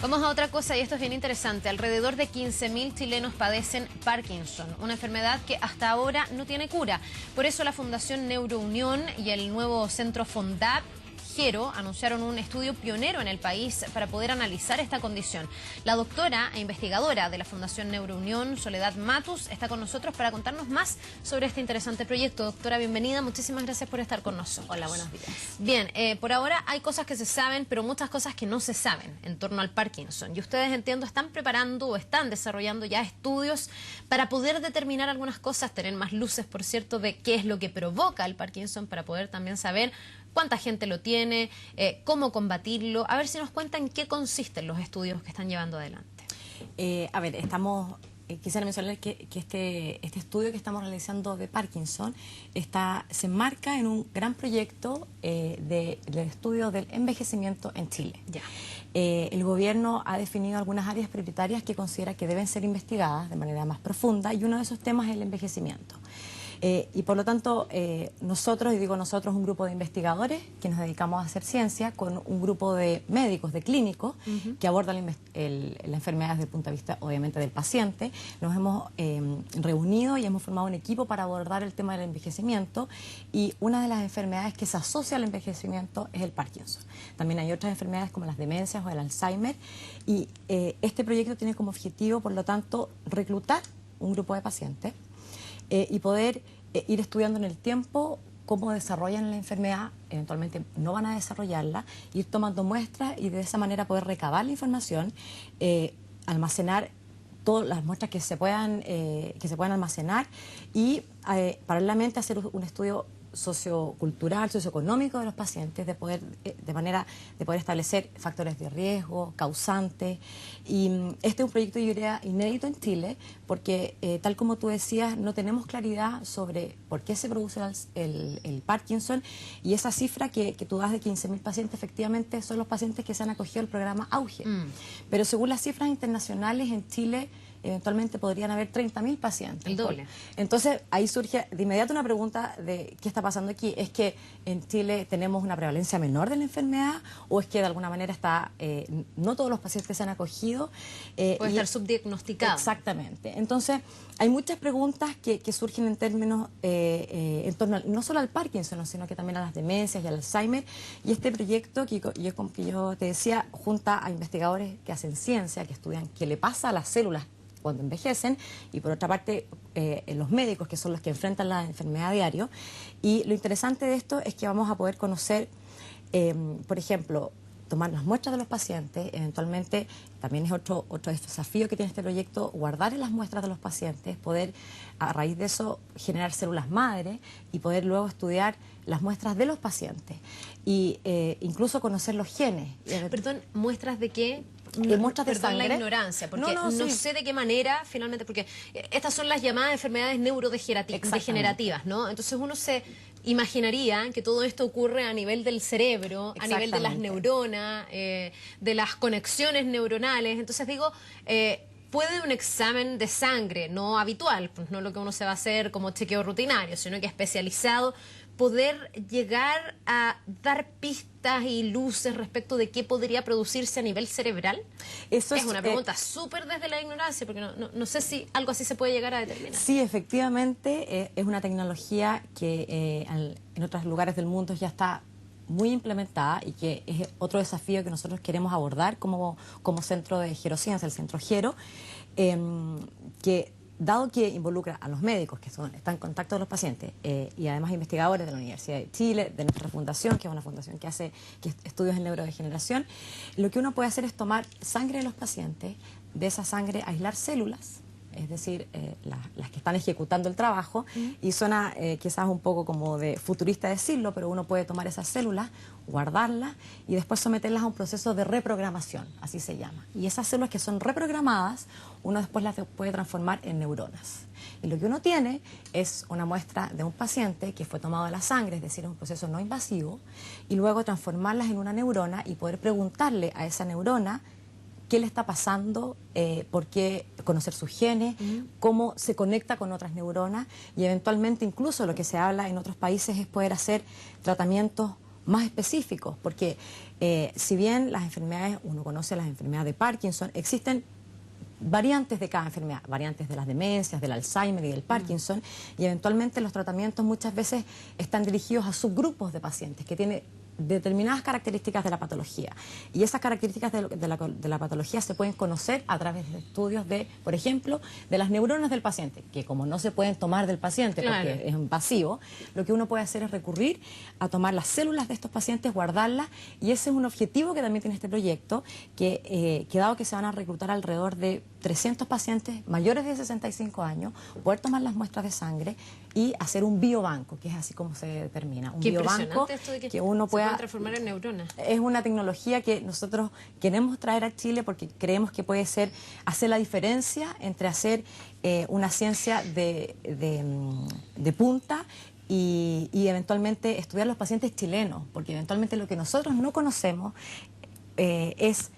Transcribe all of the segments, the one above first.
Vamos a otra cosa y esto es bien interesante. Alrededor de 15.000 chilenos padecen Parkinson, una enfermedad que hasta ahora no tiene cura. Por eso la Fundación Neurounión y el nuevo centro Fondap Gero anunciaron un estudio pionero en el país para poder analizar esta condición. La doctora e investigadora de la Fundación Neurounión, Soledad Matus, está con nosotros para contarnos más sobre este interesante proyecto. Doctora, bienvenida. Muchísimas gracias por estar con nosotros. Hola, buenos días. Bien, por ahora hay cosas que se saben, pero muchas cosas que no se saben en torno al Parkinson. Y ustedes, entiendo, están preparando o están desarrollando ya estudios para poder determinar algunas cosas, tener más luces, por cierto, de qué es lo que provoca el Parkinson, para poder también saber cuánta gente lo tiene, cómo combatirlo. A ver si nos cuentan en qué consisten los estudios que están llevando adelante. Quisiera mencionar que este estudio que estamos realizando de Parkinson se enmarca en un gran proyecto del estudio del envejecimiento en Chile. Ya. El gobierno ha definido algunas áreas prioritarias que considera que deben ser investigadas de manera más profunda, y uno de esos temas es el envejecimiento. Y por lo tanto, nosotros, y digo nosotros, un grupo de investigadores que nos dedicamos a hacer ciencia, con un grupo de médicos, de clínicos, que abordan la enfermedad desde el punto de vista, obviamente, del paciente, nos hemos reunido y hemos formado un equipo para abordar el tema del envejecimiento, y una de las enfermedades que se asocia al envejecimiento es el Parkinson. También hay otras enfermedades como las demencias o el Alzheimer, y este proyecto tiene como objetivo, por lo tanto, reclutar un grupo de pacientes y poder ir estudiando en el tiempo cómo desarrollan la enfermedad, eventualmente no van a desarrollarla, ir tomando muestras y de esa manera poder recabar la información, almacenar todas las muestras que se puedan almacenar y paralelamente hacer un estudio sociocultural, socioeconómico de los pacientes, de poder establecer factores de riesgo, causantes. Y este es un proyecto, yo diría, inédito en Chile, porque tal como tú decías, no tenemos claridad sobre por qué se produce el Parkinson, y esa cifra que tú das de 15.000 pacientes, efectivamente son los pacientes que se han acogido al programa Auge. Pero según las cifras internacionales, en Chile eventualmente podrían haber 30.000 pacientes. El doble. Entonces, ahí surge de inmediato una pregunta de qué está pasando aquí. ¿Es que en Chile tenemos una prevalencia menor de la enfermedad, o es que de alguna manera no todos los pacientes que se han acogido puede estar subdiagnosticado? Exactamente. Entonces, hay muchas preguntas que surgen en términos en torno no solo al Parkinson, sino que también a las demencias y al Alzheimer. Y este proyecto que yo te decía, junta a investigadores que hacen ciencia, que estudian qué le pasa a las células cuando envejecen, y por otra parte los médicos, que son los que enfrentan la enfermedad a diario. Y lo interesante de esto es que vamos a poder conocer, por ejemplo, tomar las muestras de los pacientes. Eventualmente también es otro desafío que tiene este proyecto, guardar las muestras de los pacientes, poder a raíz de eso generar células madre y poder luego estudiar las muestras de los pacientes y incluso conocer los genes. Perdón, ¿muestras de qué? Muestras de Perdón sangre. la ignorancia, porque no sí. sé de qué manera, finalmente, porque estas son las llamadas enfermedades neurodegenerativas, ¿no? Entonces uno se imaginaría que todo esto ocurre a nivel del cerebro, a nivel de las neuronas, de las conexiones neuronales. Entonces digo, ¿puede un examen de sangre no habitual, pues no lo que uno se va a hacer como chequeo rutinario, sino que especializado, poder llegar a dar pistas y luces respecto de qué podría producirse a nivel cerebral? Eso es una pregunta súper desde la ignorancia, porque no sé si algo así se puede llegar a determinar. Sí, efectivamente, es una tecnología que en otros lugares del mundo ya está muy implementada, y que es otro desafío que nosotros queremos abordar como centro de gerociencia, el centro Gero, que dado que involucra a los médicos que están en contacto con los pacientes y además investigadores de la Universidad de Chile, de nuestra fundación, que es una fundación que hace estudios en neurodegeneración, lo que uno puede hacer es tomar sangre de los pacientes, de esa sangre aislar células, es decir, las que están ejecutando el trabajo, y suena quizás un poco como de futurista decirlo, pero uno puede tomar esas células, guardarlas y después someterlas a un proceso de reprogramación, así se llama. Y esas células que son reprogramadas, uno después las puede transformar en neuronas. Y lo que uno tiene es una muestra de un paciente que fue tomado de la sangre, es decir, es un proceso no invasivo, y luego transformarlas en una neurona y poder preguntarle a esa neurona qué le está pasando, por qué, conocer sus genes, cómo se conecta con otras neuronas, y eventualmente incluso lo que se habla en otros países es poder hacer tratamientos más específicos, porque Si bien las enfermedades, uno conoce las enfermedades de Parkinson, existen variantes de cada enfermedad, variantes de las demencias, del Alzheimer y del Parkinson, y eventualmente los tratamientos muchas veces están dirigidos a subgrupos de pacientes que tienen determinadas características de la patología. Y esas características de la patología se pueden conocer a través de estudios de, por ejemplo, de las neuronas del paciente, que como no se pueden tomar del paciente porque es invasivo, lo que uno puede hacer es recurrir a tomar las células de estos pacientes, guardarlas, y ese es un objetivo que también tiene este proyecto, que dado que se van a reclutar alrededor de 300 pacientes mayores de 65 años, poder tomar las muestras de sangre y hacer un biobanco, que es así como se determina. Un biobanco que uno pueda transformar en neuronas. Es una tecnología que nosotros queremos traer a Chile porque creemos que puede hacer la diferencia entre hacer una ciencia de punta y eventualmente estudiar los pacientes chilenos, porque eventualmente lo que nosotros no conocemos es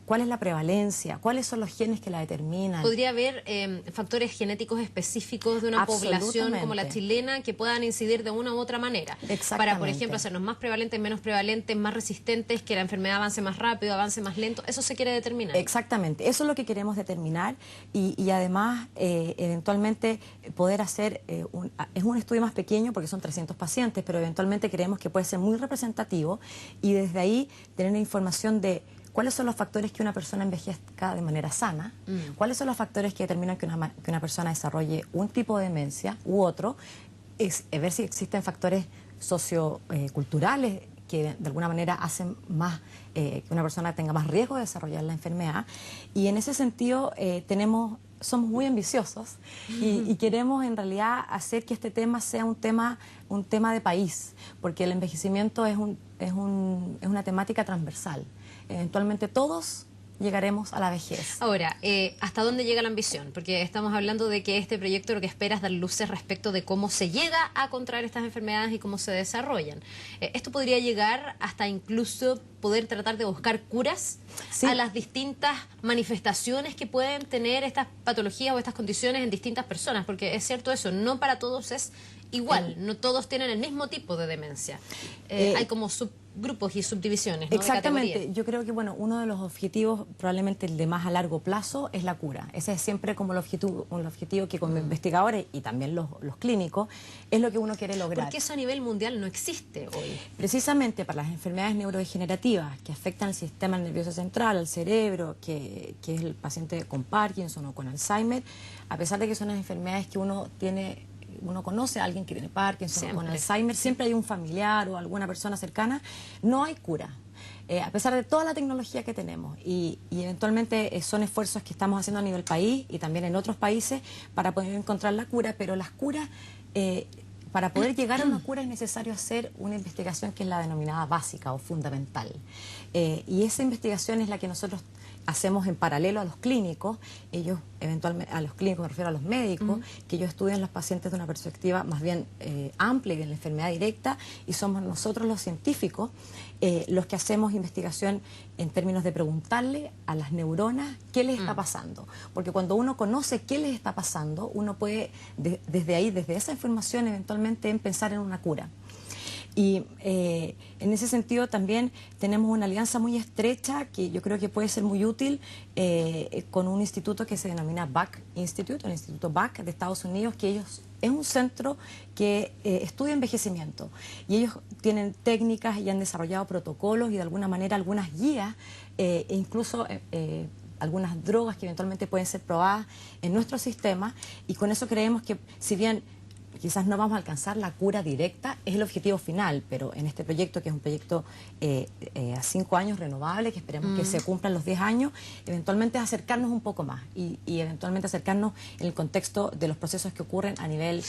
cuál es la prevalencia, cuáles son los genes que la determinan. ¿Podría haber factores genéticos específicos de una población como la chilena que puedan incidir de una u otra manera? Para, por ejemplo, hacernos más prevalentes, menos prevalentes, más resistentes, que la enfermedad avance más rápido, avance más lento? ¿Eso se quiere determinar? Exactamente, eso es lo que queremos determinar y además eventualmente poder hacer, es un estudio más pequeño porque son 300 pacientes, pero eventualmente creemos que puede ser muy representativo y desde ahí tener una información de cuáles son los factores que una persona envejezca de manera sana, cuáles son los factores que determinan que una persona desarrolle un tipo de demencia u otro, ver si existen factores socioculturales que de alguna manera hacen más que una persona tenga más riesgo de desarrollar la enfermedad. Y en ese sentido somos muy ambiciosos y queremos en realidad hacer que este tema sea un tema de país, porque el envejecimiento es una temática transversal. Eventualmente todos llegaremos a la vejez. Ahora, ¿hasta dónde llega la ambición? Porque estamos hablando de que este proyecto lo que espera es dar luces respecto de cómo se llega a contraer estas enfermedades y cómo se desarrollan. ¿Esto podría llegar hasta incluso poder tratar de buscar curas a las distintas manifestaciones que pueden tener estas patologías o estas condiciones en distintas personas? Porque es cierto eso, no para todos es igual, no todos tienen el mismo tipo de demencia. Hay como subgrupos y subdivisiones, ¿no? Exactamente. Yo creo que uno de los objetivos, probablemente el de más a largo plazo, es la cura. Ese es siempre como el objetivo que como investigadores y también los clínicos es lo que uno quiere lograr. Porque eso a nivel mundial no existe hoy. Precisamente para las enfermedades neurodegenerativas que afectan al sistema nervioso central, al cerebro, que es el paciente con Parkinson o con Alzheimer, a pesar de que son las enfermedades que uno conoce a alguien que tiene Parkinson o con Alzheimer, siempre hay un familiar o alguna persona cercana, no hay cura. A pesar de toda la tecnología que tenemos y eventualmente son esfuerzos que estamos haciendo a nivel país y también en otros países para poder encontrar la cura, pero las curas, para poder llegar a una cura es necesario hacer una investigación que es la denominada básica o fundamental. Y esa investigación es la que nosotros hacemos en paralelo a los clínicos, ellos eventualmente, a los clínicos me refiero a los médicos, que ellos estudian los pacientes de una perspectiva más bien amplia y de la enfermedad directa, y somos nosotros los científicos los que hacemos investigación en términos de preguntarle a las neuronas qué les está pasando. Porque cuando uno conoce qué les está pasando, uno puede desde ahí, desde esa información, eventualmente pensar en una cura. Y en ese sentido también tenemos una alianza muy estrecha que yo creo que puede ser muy útil con un instituto que se denomina Buck Institute, el Instituto Buck de Estados Unidos, que es un centro que estudia envejecimiento y ellos tienen técnicas y han desarrollado protocolos y de alguna manera algunas guías e incluso algunas drogas que eventualmente pueden ser probadas en nuestro sistema, y con eso creemos que si bien quizás no vamos a alcanzar la cura directa, es el objetivo final, pero en este proyecto, que es un proyecto a 5 años renovable, que esperemos que se cumplan los 10 años, eventualmente acercarnos un poco más y eventualmente acercarnos en el contexto de los procesos que ocurren a nivel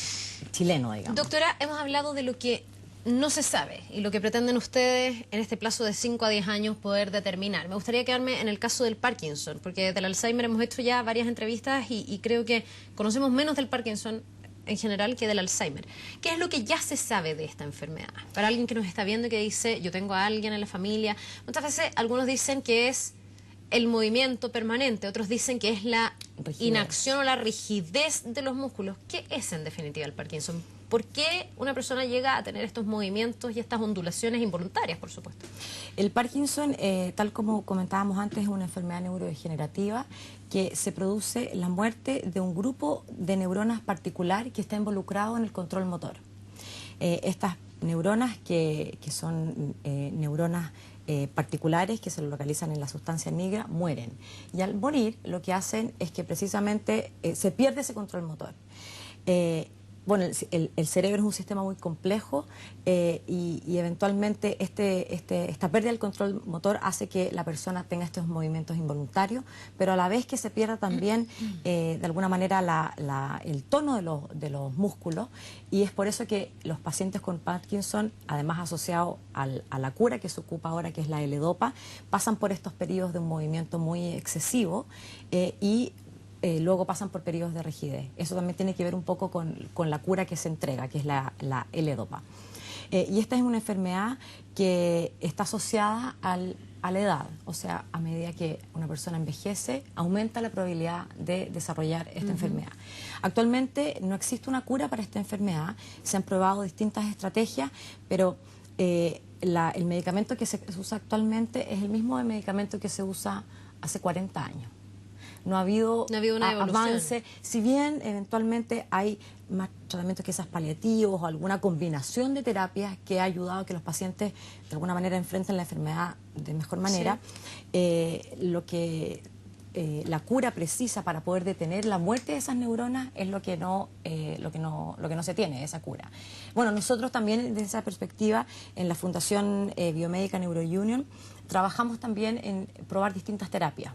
chileno, digamos. Doctora, hemos hablado de lo que no se sabe y lo que pretenden ustedes en este plazo de 5 a 10 años poder determinar. Me gustaría quedarme en el caso del Parkinson, porque del Alzheimer hemos hecho ya varias entrevistas y creo que conocemos menos del Parkinson en general que del Alzheimer. ¿Qué es lo que ya se sabe de esta enfermedad? Para alguien que nos está viendo y que dice, yo tengo a alguien en la familia, muchas veces algunos dicen que es el movimiento permanente, otros dicen que es la inacción o la rigidez de los músculos. ¿Qué es en definitiva el Parkinson? ¿Por qué una persona llega a tener estos movimientos y estas ondulaciones involuntarias, por supuesto? El Parkinson, tal como comentábamos antes, es una enfermedad neurodegenerativa que se produce la muerte de un grupo de neuronas particular que está involucrado en el control motor. Estas neuronas que son neuronas particulares que se localizan en la sustancia negra mueren. Y al morir lo que hacen es que precisamente se pierde ese control motor. Bueno, el cerebro es un sistema muy complejo y eventualmente esta pérdida del control motor hace que la persona tenga estos movimientos involuntarios, pero a la vez que se pierda también de alguna manera el tono de los músculos, y es por eso que los pacientes con Parkinson, además asociado a la cura que se ocupa ahora, que es la L-Dopa, pasan por estos periodos de un movimiento muy excesivo y luego pasan por periodos de rigidez. Eso también tiene que ver un poco con la cura que se entrega, que es la L-Dopa. Y esta es una enfermedad que está asociada a la edad, o sea, a medida que una persona envejece, aumenta la probabilidad de desarrollar esta enfermedad. Actualmente no existe una cura para esta enfermedad, se han probado distintas estrategias, pero el medicamento que se usa actualmente es el mismo medicamento que se usa hace 40 años. No ha habido una avance, si bien eventualmente hay más tratamientos quizás paliativos o alguna combinación de terapias que ha ayudado a que los pacientes de alguna manera enfrenten la enfermedad de mejor manera, sí. La cura precisa para poder detener la muerte de esas neuronas es lo que no se tiene, esa cura. Bueno, nosotros también desde esa perspectiva en la Fundación Biomédica NeuroUnion trabajamos también en probar distintas terapias.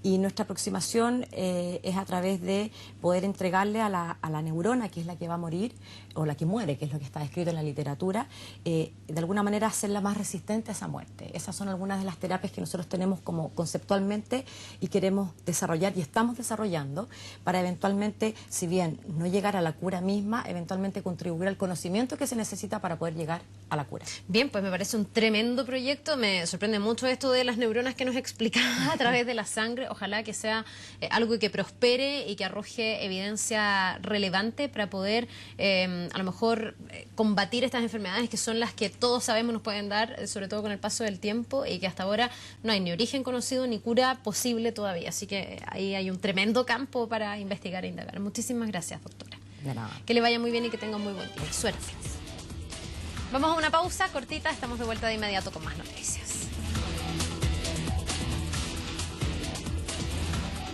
Y nuestra aproximación es a través de poder entregarle a la neurona, que es la que va a morir, o la que muere, que es lo que está descrito en la literatura, de alguna manera hacerla más resistente a esa muerte. Esas son algunas de las terapias que nosotros tenemos como conceptualmente y queremos desarrollar y estamos desarrollando para eventualmente, si bien no llegar a la cura misma, eventualmente contribuir al conocimiento que se necesita para poder llegar a la cura. Bien, pues me parece un tremendo proyecto. Me sorprende mucho esto de las neuronas que nos explicaba a través de la sangre. Ojalá que sea algo que prospere y que arroje evidencia relevante para poder a lo mejor combatir estas enfermedades que son las que todos sabemos nos pueden dar, sobre todo con el paso del tiempo, y que hasta ahora no hay ni origen conocido ni cura posible todavía. Así que ahí hay un tremendo campo para investigar e indagar. Muchísimas gracias, doctora. De nada. Que le vaya muy bien y que tenga un muy buen día. Suerte. Vamos a una pausa cortita, estamos de vuelta de inmediato con más noticias.